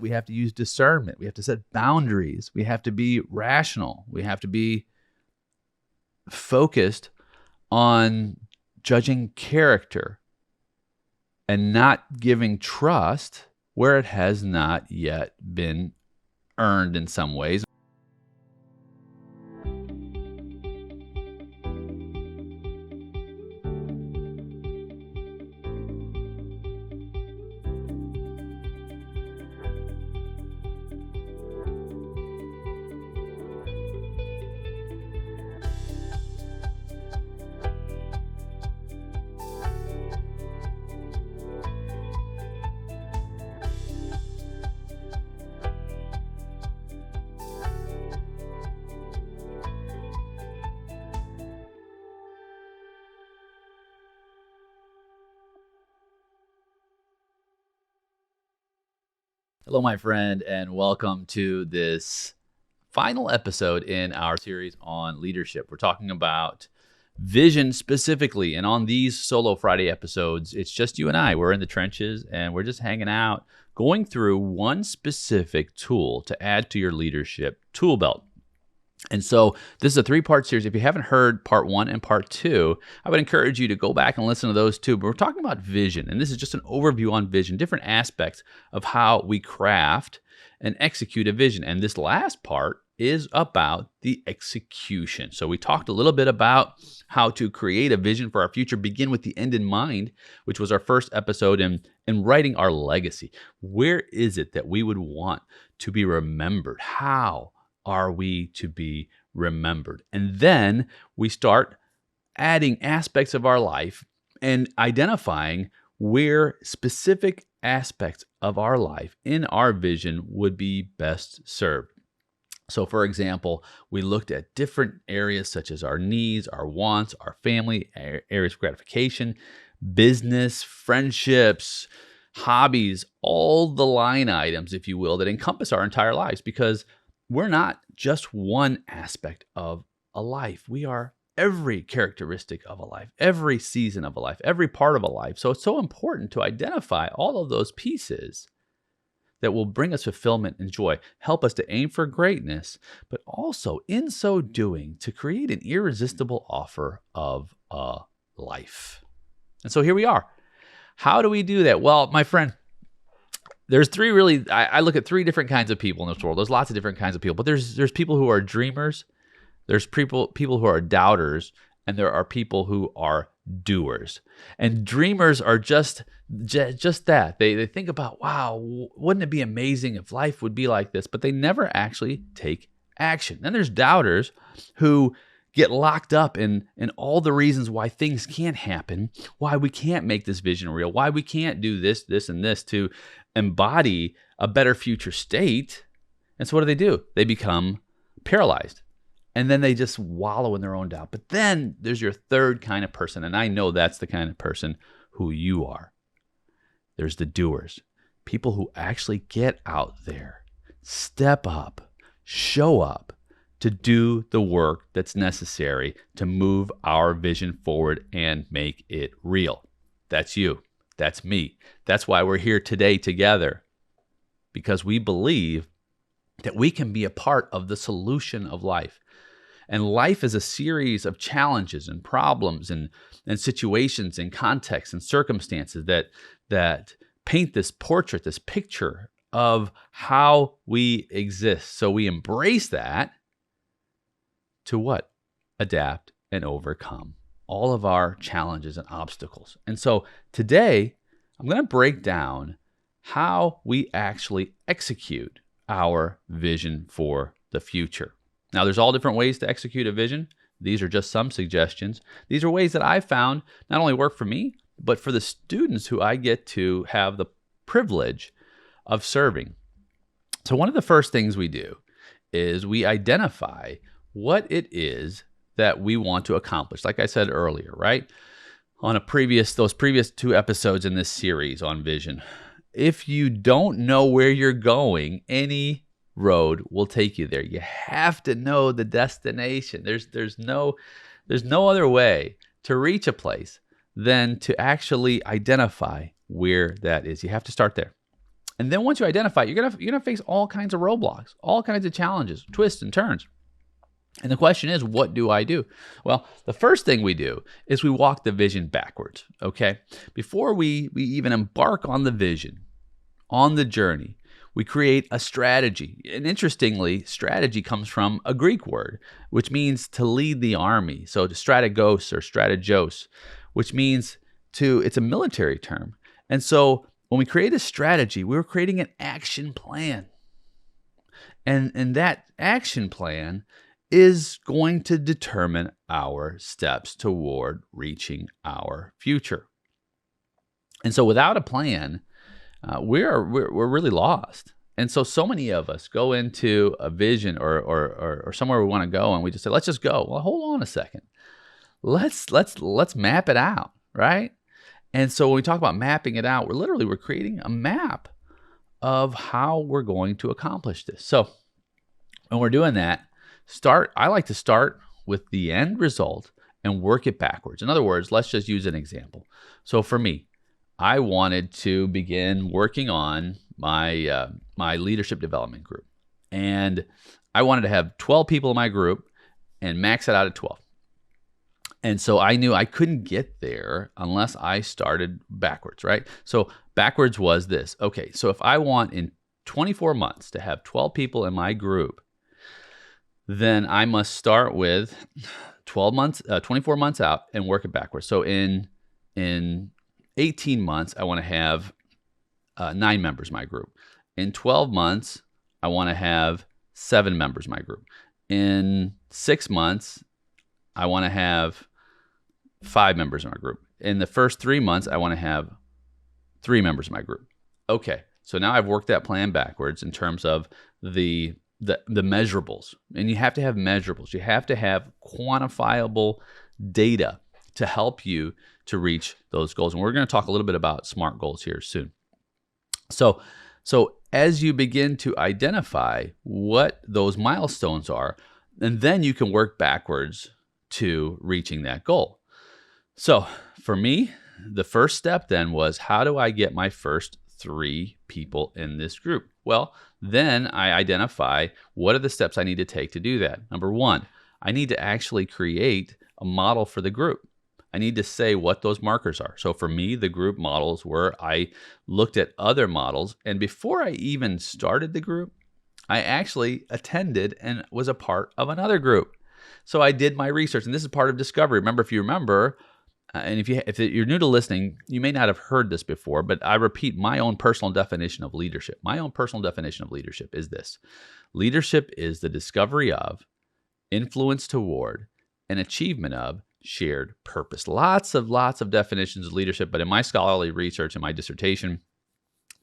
We have to use discernment. We have to set boundaries. We have to be rational. We have to be focused on judging character and not giving trust where it has not yet been earned in some ways. Hello, my friend, and welcome to this final episode in our series on leadership. We're talking about vision specifically, and on these Solo Friday episodes, it's just you and I. We're in the trenches, and we're just hanging out, going through one specific tool to add to your leadership tool belt. And so this is a three-part series. If you haven't heard part 1 and part 2, I would encourage you to go back and listen to those too. But we're talking about vision, and this is just an overview on vision, different aspects of how we craft and execute a vision. And this last part is about the execution. So we talked a little bit about how to create a vision for our future, begin with the end in mind, which was our first episode in writing our legacy. Where is it that we would want to be remembered? How are we to be remembered? And then we start adding aspects of our life and identifying where specific aspects of our life in our vision would be best served. So for example, we looked at different areas such as our needs, our wants, our family, areas of gratification, business, friendships, hobbies, all the line items, if you will, that encompass our entire lives, because we're not just one aspect of a life. We are every characteristic of a life, every season of a life, every part of a life. So it's so important to identify all of those pieces that will bring us fulfillment and joy, help us to aim for greatness, but also in so doing to create an irresistible offer of a life. And so here we are. How do we do that? Well, my friend, there's three really, I look at three different kinds of people in this world. There's lots of different kinds of people, but there's people who are dreamers, there's people who are doubters, and there are people who are doers. And dreamers are just that. They think about, wow, wouldn't it be amazing if life would be like this? But they never actually take action. Then there's doubters who get locked up in all the reasons why things can't happen, why we can't make this vision real, why we can't do this, and this to embody a better future state. And so what do? They become paralyzed. And then they just wallow in their own doubt. But then there's your third kind of person, and I know that's the kind of person who you are. There's the doers, people who actually get out there, step up, show up, to do the work that's necessary to move our vision forward and make it real. That's you. That's me. That's why we're here today together, because we believe that we can be a part of the solution of life. And life is a series of challenges and problems and situations and contexts and circumstances that paint this portrait, this picture of how we exist. So we embrace that to what? Adapt and overcome all of our challenges and obstacles. And so today, I'm going to break down how we actually execute our vision for the future. Now, there's all different ways to execute a vision. These are just some suggestions. These are ways that I've found not only work for me, but for the students who I get to have the privilege of serving. So one of the first things we do is we identify what it is that we want to accomplish. Like I said earlier, right? On those previous 2 episodes in this series on vision, if you don't know where you're going, any road will take you there. You have to know the destination. There's no other way to reach a place than to actually identify where that is. You have to start there. And then once you identify it, you're gonna face all kinds of roadblocks, all kinds of challenges, twists and turns. And the question is, what do I do? Well, the first thing we do is we walk the vision backwards, okay? Before we even embark on the vision, on the journey, we create a strategy. And interestingly, strategy comes from a Greek word, which means to lead the army. So to strategos or strategos, which means it's a military term. And so when we create a strategy, we were creating an action plan. And that action plan is going to determine our steps toward reaching our future. And so without a plan, we're really lost. And so many of us go into a vision or somewhere we want to go, and we just say, let's just go. Well, hold on a second. Let's map it out, right? And so when we talk about mapping it out, we're creating a map of how we're going to accomplish this. So when we're doing that, I like to start with the end result and work it backwards. In other words, let's just use an example. So for me, I wanted to begin working on my my leadership development group. And I wanted to have 12 people in my group and max it out at 12. And so I knew I couldn't get there unless I started backwards, right? So backwards was this. Okay, so if I want in 24 months to have 12 people in my group, then I must start with 24 months out and work it backwards. So in 18 months, I want to have 9 members in my group. In 12 months, I want to have 7 members in my group. In 6 months, I want to have 5 members in my group. In the first 3 months, I want to have 3 members in my group. Okay, so now I've worked that plan backwards in terms of the measurables. And you have to have measurables. You have to have quantifiable data to help you to reach those goals. And we're going to talk a little bit about SMART goals here soon. So as you begin to identify what those milestones are, and then you can work backwards to reaching that goal. So for me, the first step then was, how do I get my first 3 people in this group? Well, then I identify what are the steps I need to take to do that. Number 1, I need to actually create a model for the group. I need to say what those markers are. So for me, the group models were, I looked at other models, and before I even started the group, I actually attended and was a part of another group. So I did my research, and this is part of discovery. Remember, if you remember, and if you're new to listening, you may not have heard this before, but I repeat my own personal definition of leadership. My own personal definition of leadership is this. Leadership is the discovery of, influence toward, and achievement of shared purpose. Lots of definitions of leadership, but in my scholarly research and my dissertation,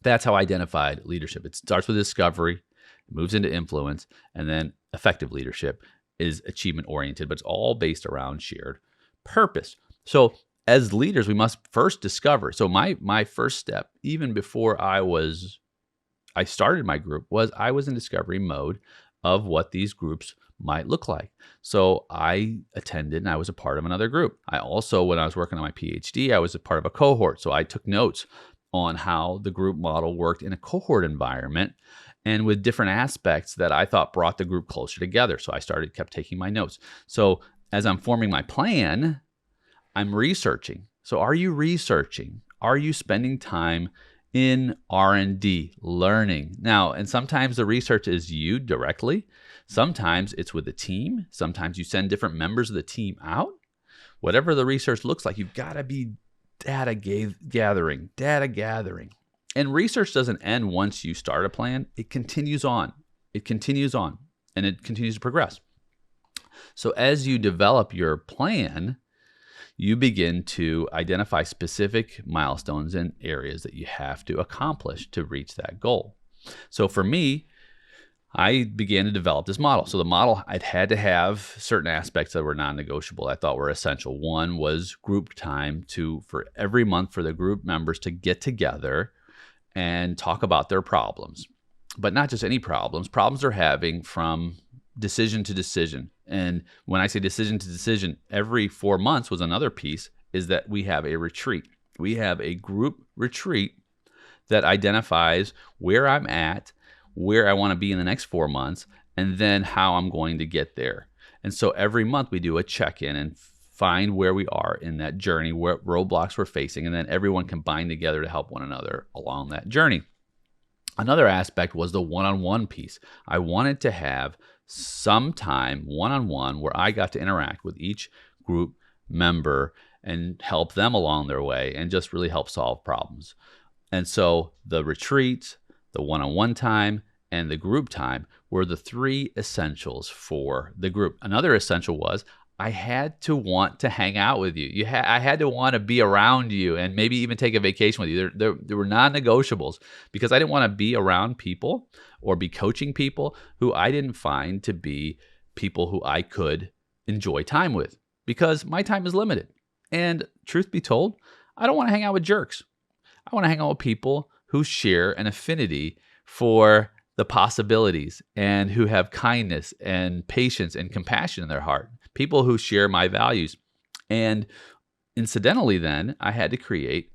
that's how I identified leadership. It starts with discovery, moves into influence, and then effective leadership is achievement oriented, but it's all based around shared purpose. So as leaders, we must first discover. So my first step, even before I started my group, was I was in discovery mode of what these groups might look like. So I attended and I was a part of another group. I also, when I was working on my PhD, I was a part of a cohort. So I took notes on how the group model worked in a cohort environment and with different aspects that I thought brought the group closer together. So I kept taking my notes. So as I'm forming my plan, I'm researching. So are you researching? Are you spending time in R&D, learning? Now, and sometimes the research is you directly. Sometimes it's with a team. Sometimes you send different members of the team out. Whatever the research looks like, you've got to be data gathering. And research doesn't end once you start a plan. It continues on. And it continues to progress. So as you develop your plan, you begin to identify specific milestones and areas that you have to accomplish to reach that goal. So for me, I began to develop this model. So the model, I'd had to have certain aspects that were non-negotiable, I thought were essential. One was group time for every month for the group members to get together and talk about their problems. But not just any problems they're having from decision to decision. And when I say decision to decision, every 4 months was another piece, is that we have a retreat. We have a group retreat that identifies where I'm at, where I want to be in the next 4 months, and then how I'm going to get there. And so every month we do a check-in and find where we are in that journey, what roadblocks we're facing, and then everyone can bind together to help one another along that journey. Another aspect was the one-on-one piece. I wanted to have some time one-on-one where I got to interact with each group member and help them along their way and just really help solve problems. And so the retreats, the one-on-one time, and the group time were the 3 essentials for the group. Another essential was I had to want to hang out with you. I had to want to be around you and maybe even take a vacation with you. There were non-negotiables because I didn't want to be around people or be coaching people who I didn't find to be people who I could enjoy time with, because my time is limited. And truth be told, I don't want to hang out with jerks. I want to hang out with people who share an affinity for the possibilities and who have kindness and patience and compassion in their heart. People who share my values. And incidentally, then, I had to create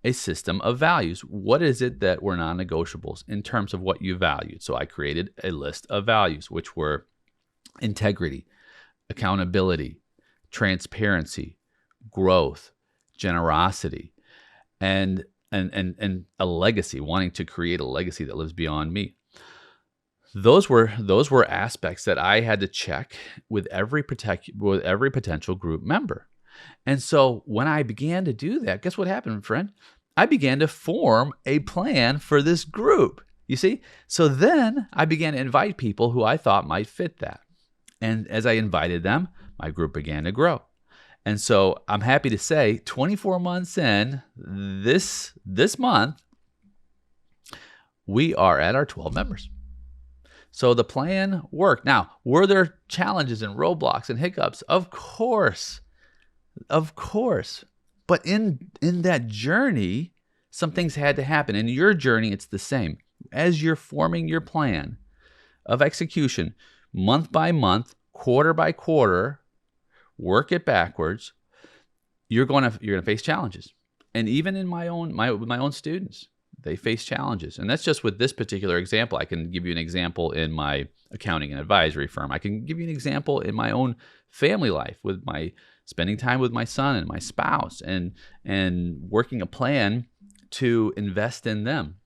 a system of values. What is it that were non-negotiables in terms of what you valued? So I created a list of values, which were integrity, accountability, transparency, growth, generosity, and a legacy, wanting to create a legacy that lives beyond me. Those were aspects that I had to check with every potential group member. And so when I began to do that, guess what happened, friend? I began to form a plan for this group. You see? So then I began to invite people who I thought might fit that. And as I invited them, my group began to grow. And so I'm happy to say 24 months in, this month, we are at our 12 members. So the plan worked. Now, were there challenges and roadblocks and hiccups? Of course. But in that journey, some things had to happen. In your journey, it's the same. As you're forming your plan of execution, month by month, quarter by quarter, work it backwards, you're going to face challenges. And even in my own students, they face challenges. And that's just with this particular example. I can give you an example in my accounting and advisory firm. I can give you an example in my own family life with my spending time with my son and my spouse and working a plan to invest in them.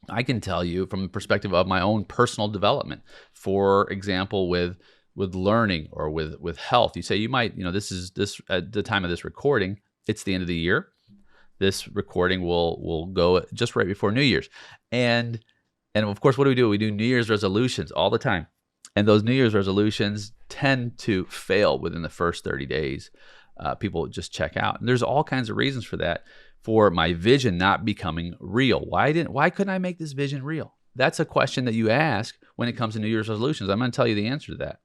I can tell you from the perspective of my own personal development, for example, with learning or with health. You say you might, this at the time of this recording, it's the end of the year. This recording will go just right before New Year's. And of course, what do? We do New Year's resolutions all the time. And those New Year's resolutions tend to fail within the first 30 days. People just check out. And there's all kinds of reasons for that, for my vision not becoming real. Why couldn't I make this vision real? That's a question that you ask when it comes to New Year's resolutions. I'm going to tell you the answer to that.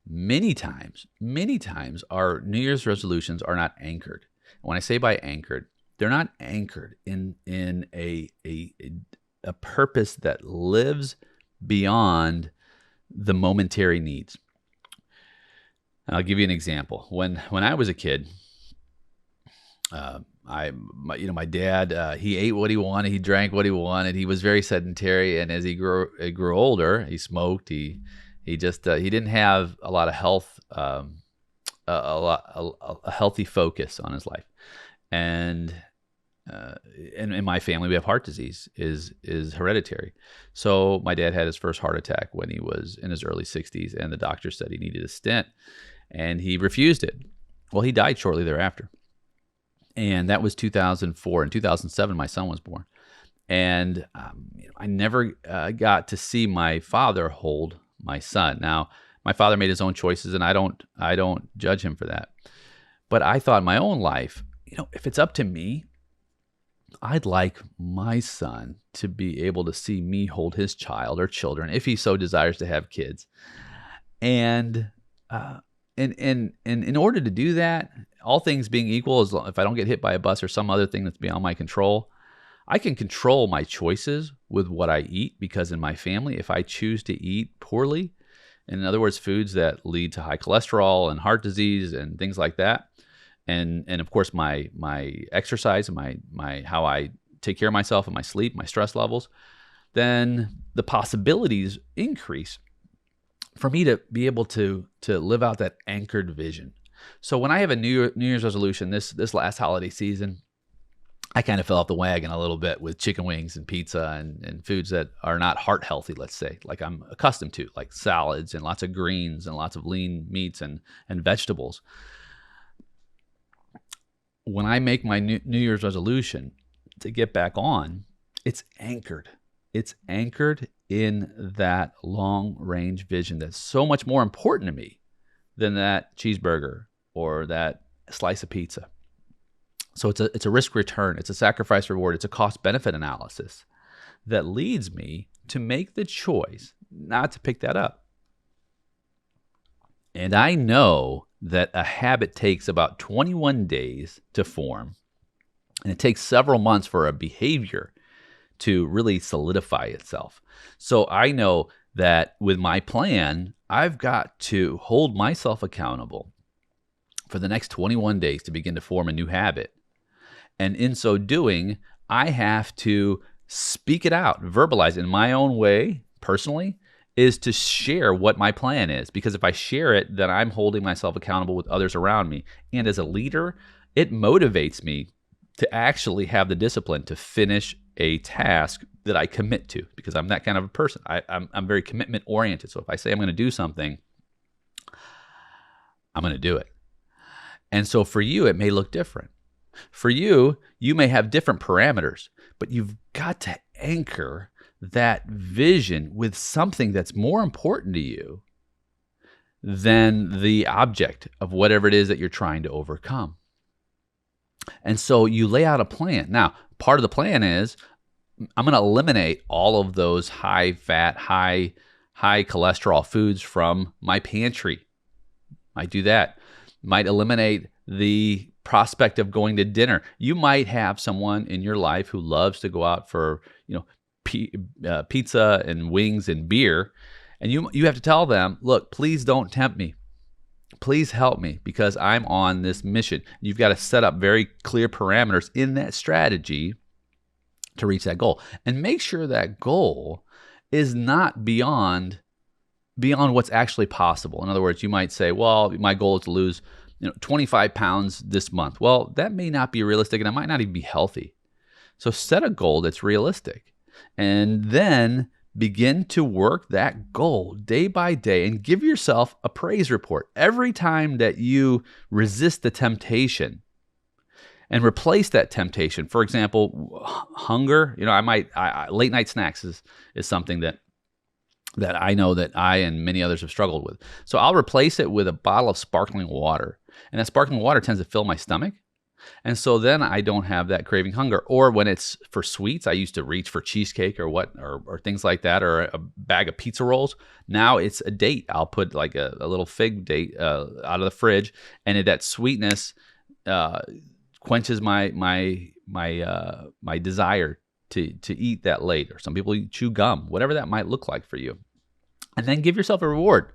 Many times, our New Year's resolutions are not anchored. When I say by anchored, they're not anchored in a purpose that lives beyond the momentary needs. And I'll give you an example. When I was a kid, my dad, he ate what he wanted, he drank what he wanted. He was very sedentary, and as he grew older, he smoked. He didn't have a lot of health, a healthy focus on his life. And in my family, we have heart disease is hereditary. So my dad had his first heart attack when he was in his early 60s, and the doctor said he needed a stent, and he refused it. Well, he died shortly thereafter. And that was 2004. In 2007, my son was born. And I never got to see my father hold my son. Now, my father made his own choices, and I don't judge him for that. But I thought in my own life, if it's up to me, I'd like my son to be able to see me hold his child or children, if he so desires to have kids. And in order to do that, all things being equal, if I don't get hit by a bus or some other thing that's beyond my control, I can control my choices with what I eat, because in my family, if I choose to eat poorly, in other words, foods that lead to high cholesterol and heart disease and things like that, and of course my exercise and my how I take care of myself and my sleep, my stress levels, then the possibilities increase for me to be able to live out that anchored vision. So when I have a New Year's resolution this last holiday season, I kind of fell off the wagon a little bit with chicken wings and pizza and foods that are not heart healthy, let's say, like I'm accustomed to, like salads and lots of greens and lots of lean meats and vegetables. When I make my New Year's resolution to get back on, it's anchored. It's anchored in that long-range vision that's so much more important to me than that cheeseburger or that slice of pizza. So it's a risk return, it's a sacrifice reward, it's a cost benefit analysis that leads me to make the choice not to pick that up. And I know that a habit takes about 21 days to form, and it takes several months for a behavior to really solidify itself. So I know that with my plan, I've got to hold myself accountable for the next 21 days to begin to form a new habit. And in so doing, I have to speak it out, verbalize in my own way, personally, is to share what my plan is. Because if I share it, then I'm holding myself accountable with others around me. And as a leader, it motivates me to actually have the discipline to finish a task that I commit to, because I'm that kind of a person. I'm very commitment oriented. So if I say I'm going to do something, I'm going to do it. And so for you, it may look different. For you, you may have different parameters, but you've got to anchor that vision with something that's more important to you than the object of whatever it is that you're trying to overcome. And so you lay out a plan. Now, part of the plan is I'm going to eliminate all of those high fat, high cholesterol foods from my pantry. Might do that. Might eliminate the prospect of going to dinner. You might have someone in your life who loves to go out for, pizza and wings and beer, and you have to tell them, look, please don't tempt me. Please help me because I'm on this mission. You've got to set up very clear parameters in that strategy to reach that goal, and make sure that goal is not beyond what's actually possible. In other words, you might say, well, my goal is to lose 25 pounds this month. Well, that may not be realistic, and it might not even be healthy. So set a goal that's realistic, and then begin to work that goal day by day, and give yourself a praise report every time that you resist the temptation, and replace that temptation. For example, hunger. Late night snacks is something that I know that I and many others have struggled with. So I'll replace it with a bottle of sparkling water. And that sparkling water tends to fill my stomach. And so then I don't have that craving hunger. Or when it's for sweets, I used to reach for cheesecake or things like that, or a bag of pizza rolls. Now it's a date. I'll put like a little fig date out of the fridge, and that sweetness quenches my desire to eat that late. Or some people chew gum, whatever that might look like for you. And then give yourself a reward,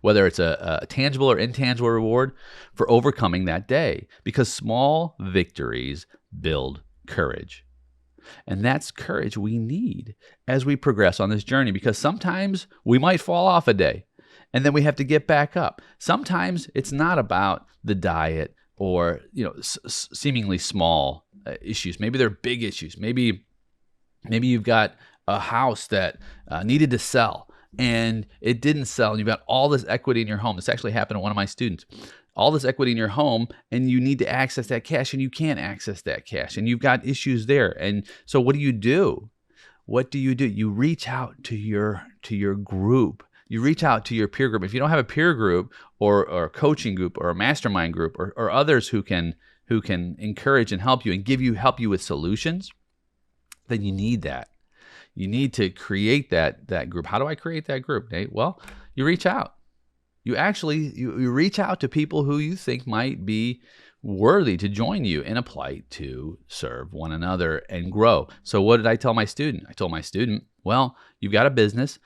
whether it's a tangible or intangible reward for overcoming that day, because small victories build courage. And that's courage we need as we progress on this journey, because sometimes we might fall off a day and then we have to get back up. Sometimes it's not about the diet or seemingly small issues. Maybe they're big issues. Maybe you've got a house that needed to sell, and it didn't sell, and you've got all this equity in your home. This actually happened to one of my students. All this equity in your home, and you need to access that cash, and you can't access that cash, and you've got issues there. And so what do you do? You reach out to your group. You reach out to your peer group. If you don't have a peer group or a coaching group or a mastermind group or others who can encourage and help you and help you with solutions, then you need that. You need to create that group. How do I create that group, Nate? Well, you reach out. You reach out to people who you think might be worthy to join you in a plight to serve one another and grow. So what did I tell my student? I told my student, well, you've got a business.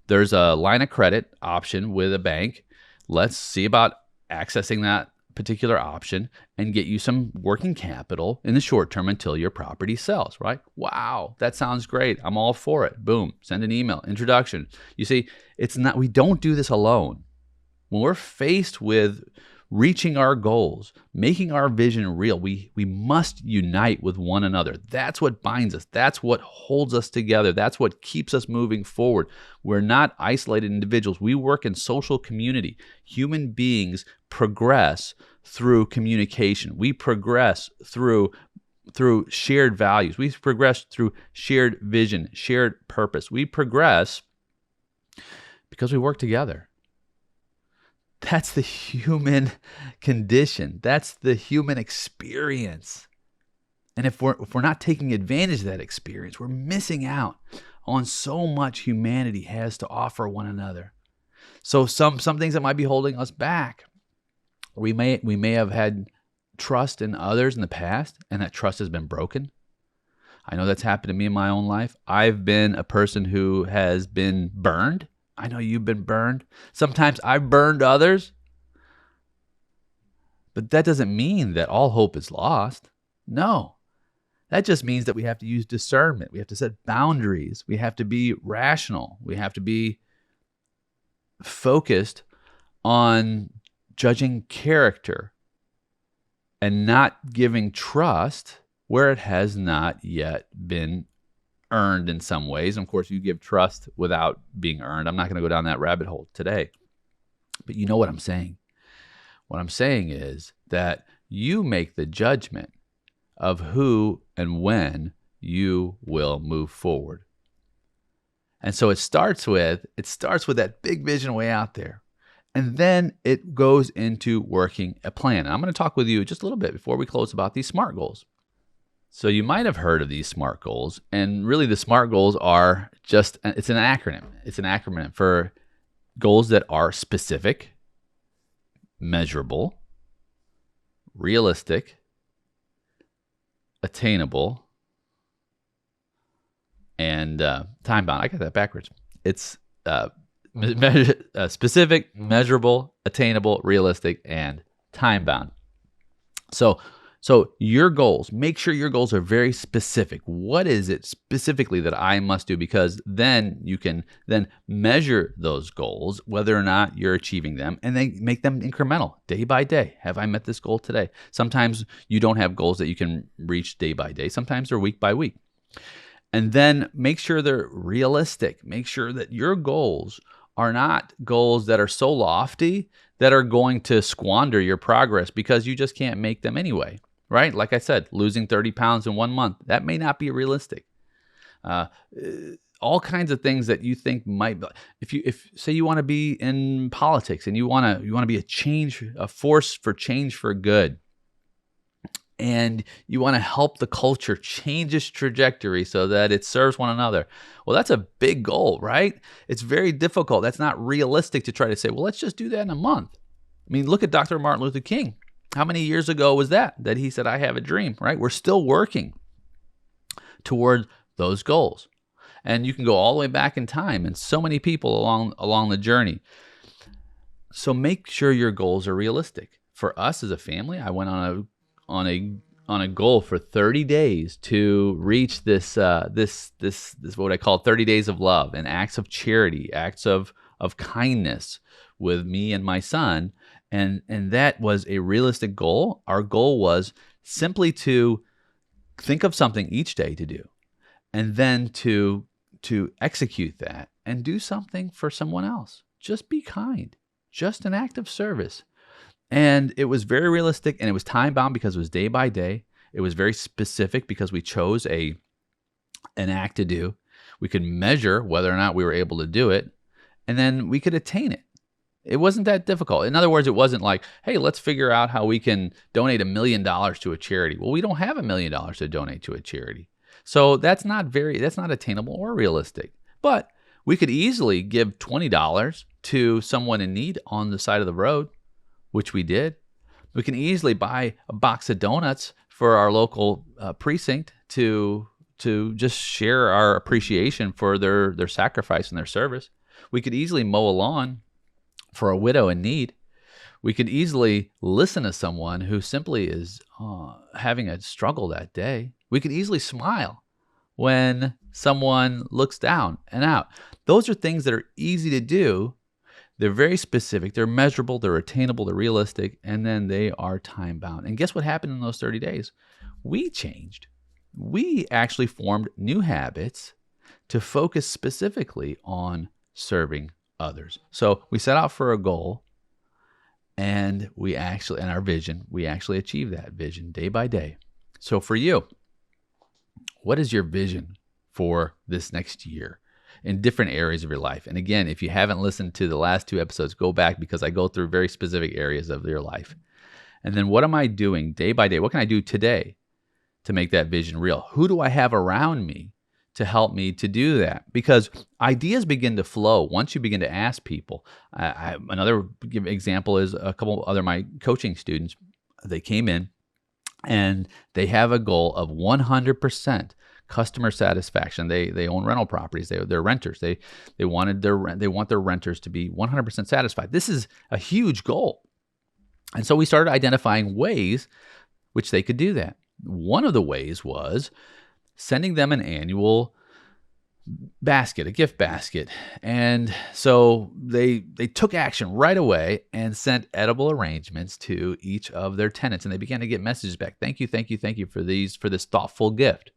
There's a line of credit option with a bank. Let's see about accessing that particular option and get you some working capital in the short term until your property sells, right? Wow, that sounds great. I'm all for it. Boom, send an email, introduction. You see, we don't do this alone. When we're faced with reaching our goals, making our vision real, we must unite with one another. That's what binds us. That's what holds us together. That's what keeps us moving forward. We're not isolated individuals. We work in social community. Human beings progress through communication. We progress through shared values. We progress through shared vision, shared purpose. We progress because we work together. That's the human condition. That's the human experience. And if we're not taking advantage of that experience, we're missing out on so much humanity has to offer one another. So some things that might be holding us back. We may have had trust in others in the past, and that trust has been broken. I know that's happened to me in my own life. I've been a person who has been burned. I know you've been burned. Sometimes I've burned others. But that doesn't mean that all hope is lost. No. That just means that we have to use discernment. We have to set boundaries. We have to be rational. We have to be focused on judging character and not giving trust where it has not yet been earned in some ways. And of course, you give trust without being earned. I'm not going to go down that rabbit hole today. But you know what I'm saying. What I'm saying is that you make the judgment of who and when you will move forward. And so it starts with that big vision way out there. And then it goes into working a plan. And I'm going to talk with you just a little bit before we close about these SMART goals. So you might have heard of these SMART goals, and really the SMART goals are it's an acronym. It's an acronym for goals that are specific, measurable, realistic, attainable, and time-bound. I got that backwards. It's specific, measurable, attainable, realistic, and time-bound. So your goals, make sure your goals are very specific. What is it specifically that I must do? Because then you can then measure those goals, whether or not you're achieving them, and then make them incremental, day by day. Have I met this goal today? Sometimes you don't have goals that you can reach day by day. Sometimes they're week by week. And then make sure they're realistic. Make sure that your goals are not goals that are so lofty that are going to squander your progress because you just can't make them anyway. Right? Like I said, losing 30 pounds in 1 month, that may not be realistic. All kinds of things that you think might be. If say you want to be in politics and you want to be a force for change for good, and you want to help the culture change its trajectory so that it serves one another. Well, that's a big goal, right? It's very difficult. That's not realistic to try to say, well, let's just do that in a month. I mean, look at Dr. Martin Luther King. How many years ago was that he said, I have a dream, right? We're still working toward those goals. And you can go all the way back in time and so many people along the journey. So make sure your goals are realistic. For us as a family, I went on a goal for 30 days to reach this what I call 30 days of love and acts of charity, acts of kindness with me and my son. And that was a realistic goal. Our goal was simply to think of something each day to do, and then to execute that and do something for someone else. Just be kind. Just an act of service. And it was very realistic, and it was time-bound because it was day by day. It was very specific because we chose an act to do. We could measure whether or not we were able to do it, and then we could attain it. It wasn't that difficult. In other words, it wasn't like, hey, let's figure out how we can donate $1 million to a charity. Well, we don't have $1 million to donate to a charity. So that's not attainable or realistic. But we could easily give $20 to someone in need on the side of the road, which we did. We can easily buy a box of donuts for our local precinct to just share our appreciation for their sacrifice and their service. We could easily mow a lawn for a widow in need. We could easily listen to someone who simply is having a struggle that day. We could easily smile when someone looks down and out. Those are things that are easy to do. They're very specific. They're measurable. They're attainable. They're realistic. And then they are time bound. And guess what happened in those 30 days? We changed. We actually formed new habits to focus specifically on serving others. So we set out for a goal, and our vision, we actually achieve that vision day by day. So for you, what is your vision for this next year in different areas of your life? And again, if you haven't listened to the last 2 episodes, go back, because I go through very specific areas of your life. And then what am I doing day by day? What can I do today to make that vision real? Who do I have around me to help me to do that? Because ideas begin to flow once you begin to ask people. Another example is a couple other my coaching students. They came in and they have a goal of 100% customer satisfaction. They own rental properties. They're renters. They want their renters to be 100% satisfied. This is a huge goal. And so we started identifying ways which they could do that. One of the ways was sending them an annual basket, a gift basket. And so they took action right away and sent edible arrangements to each of their tenants. And they began to get messages back. Thank you for this thoughtful gift.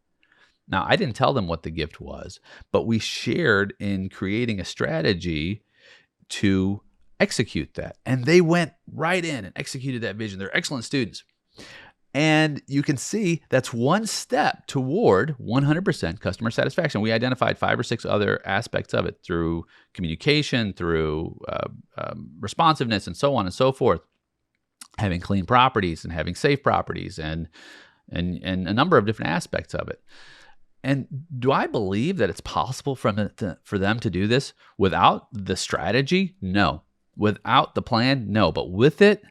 Now, I didn't tell them what the gift was, but we shared in creating a strategy to execute that. And they went right in and executed that vision. They're excellent students. And you can see that's one step toward 100% customer satisfaction. We identified 5 or 6 other aspects of it through communication, through responsiveness, and so on and so forth. Having clean properties and having safe properties and a number of different aspects of it. And do I believe that it's possible for them to do this without the strategy? No. Without the plan? No. But with it,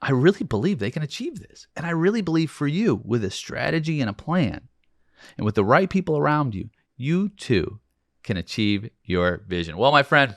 I really believe they can achieve this. And I really believe for you, with a strategy and a plan, and with the right people around you, you too can achieve your vision. Well, my friend,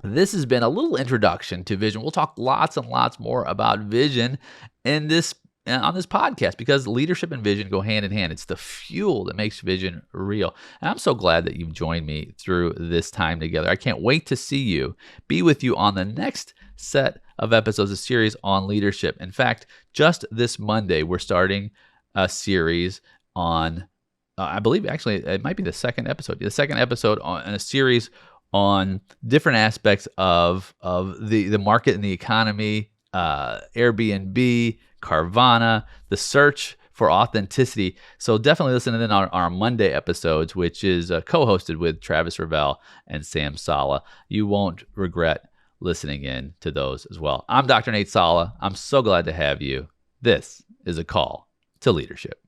this has been a little introduction to vision. We'll talk lots and lots more about vision on this podcast, because leadership and vision go hand in hand. It's the fuel that makes vision real. And I'm so glad that you've joined me through this time together. I can't wait to be with you on the next set of episodes, a series on leadership. In fact, just this Monday, we're starting a series on, I believe actually it might be the second episode on a series on different aspects of the market and the economy, Airbnb, Carvana, the search for authenticity. So definitely listen in on our Monday episodes, which is co-hosted with Travis Ravel and Sam Sala. You won't regret listening in to those as well. I'm Dr. Nate Sala. I'm so glad to have you. This is a call to leadership.